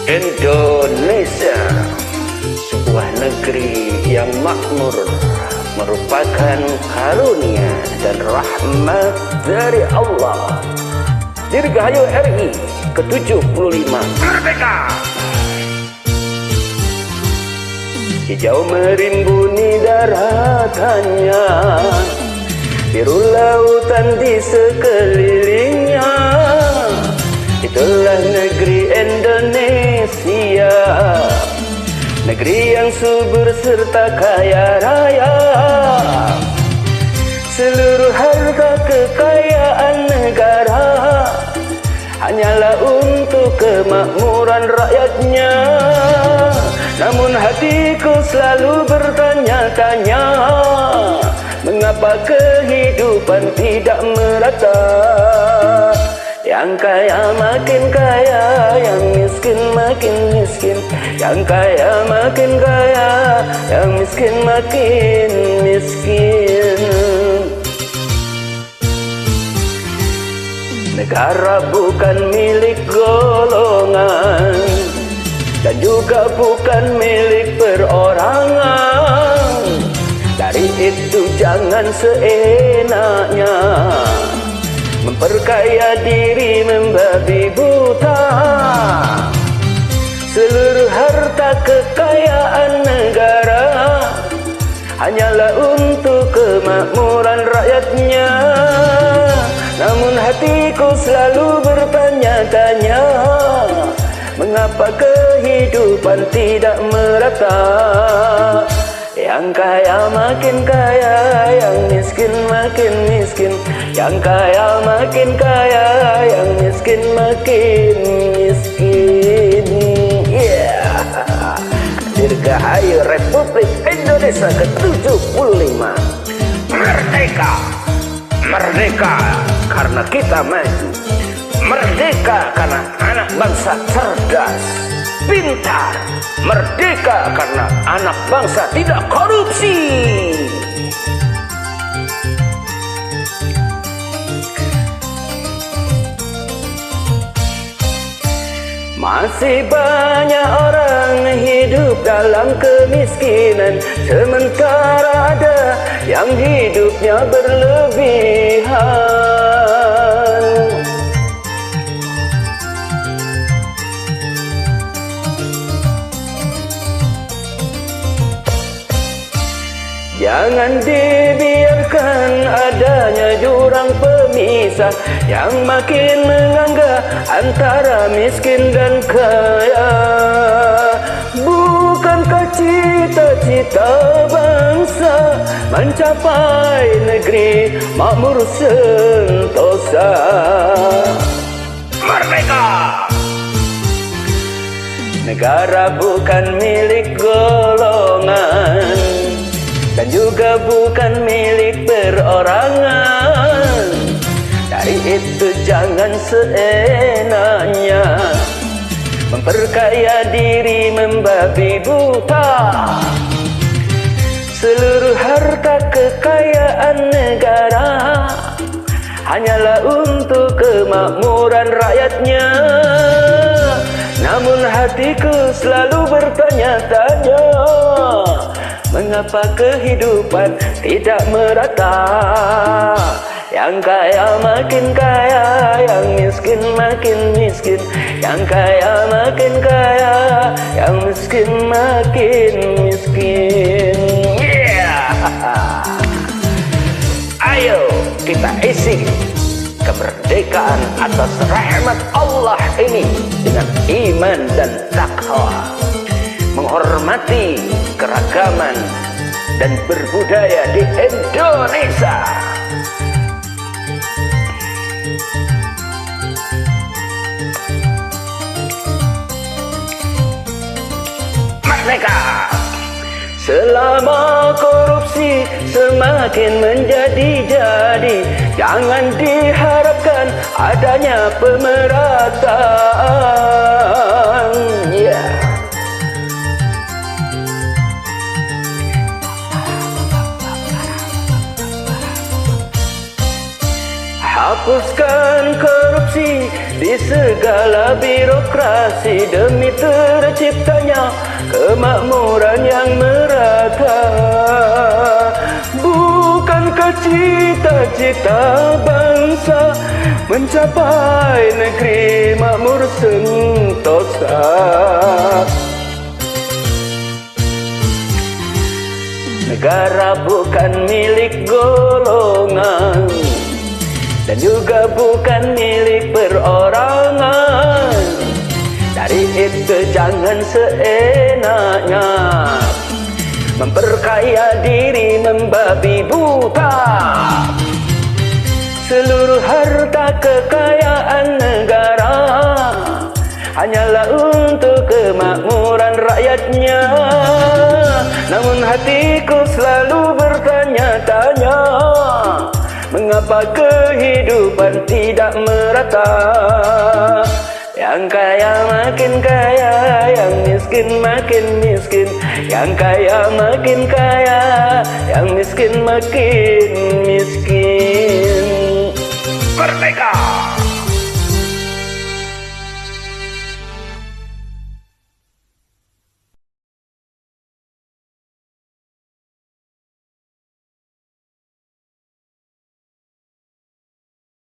Indonesia, sebuah negeri yang makmur, merupakan karunia dan rahmat dari Allah. Dirgahayu RI ke-75 Merdeka. Hijau merimbuni daratannya, biru lautan di sekelilingnya. Itulah negeri Indonesia, negeri yang subur serta kaya raya. Seluruh harta kekayaan negara hanyalah untuk kemakmuran rakyatnya. Namun hatiku selalu bertanya-tanya, mengapa kehidupan tidak merata? Yang kaya makin kaya, yang miskin makin miskin. Yang kaya makin kaya, yang miskin makin miskin. Negara bukan milik golongan, dan juga bukan milik perorangan. Dari itu jangan seenaknya memperkaya diri membabi buta. Seluruh harta kekayaan negara hanyalah untuk kemakmuran rakyatnya. Namun hatiku selalu bertanya-tanya, mengapa kehidupan tidak merata? Yang kaya makin kaya, yang miskin makin miskin. Yang kaya makin kaya, yang miskin makin miskin. Dirgahayu Republik Indonesia ke-75 Merdeka. Merdeka karena kita maju. Merdeka karena anak bangsa cerdas, pintar. Merdeka karena anak bangsa tidak korupsi. Masih banyak orang hidup dalam kemiskinan, sementara ada yang hidupnya berlebihan. Jangan dibiarkan adanya jurang pemisah yang makin menganggap antara miskin dan kaya. Bukankah cita-cita bangsa mencapai negeri makmur sentosa? Merdeka! Negara bukan milik golongan, dan juga bukan milik perorangan. Dari itu jangan seenaknya memperkaya diri membabi buta. Seluruh harta kekayaan negara hanyalah untuk kemakmuran rakyatnya. Namun hatiku selalu bertanya-tanya, mengapa kehidupan tidak merata? Yang kaya makin kaya, yang miskin makin miskin. Yang kaya makin kaya, yang miskin makin miskin. Ayo kita isi kemerdekaan atas rahmat Allah ini dengan iman dan takwa, menghormati keragaman dan berbudaya di Indonesia. Merdeka! Selama korupsi semakin menjadi-jadi, jangan diharapkan adanya pemerataan. Hapuskan korupsi di segala birokrasi. demokrasi demi terciptanya kemakmuran yang merata. Bukankah cita-cita bangsa mencapai negeri makmur sentosa? Negara bukan milik golongan dan juga bukan milik perorangan. Dari itu jangan seenaknya memperkaya diri membabi buta. Seluruh harta kekayaan negara hanyalah untuk kemakmuran rakyatnya. Namun hatiku selalu bertanya-tanya, mengapa kehidupan tidak merata? Yang kaya makin kaya, yang miskin makin miskin. Yang kaya makin kaya, yang miskin makin miskin. Merdeka!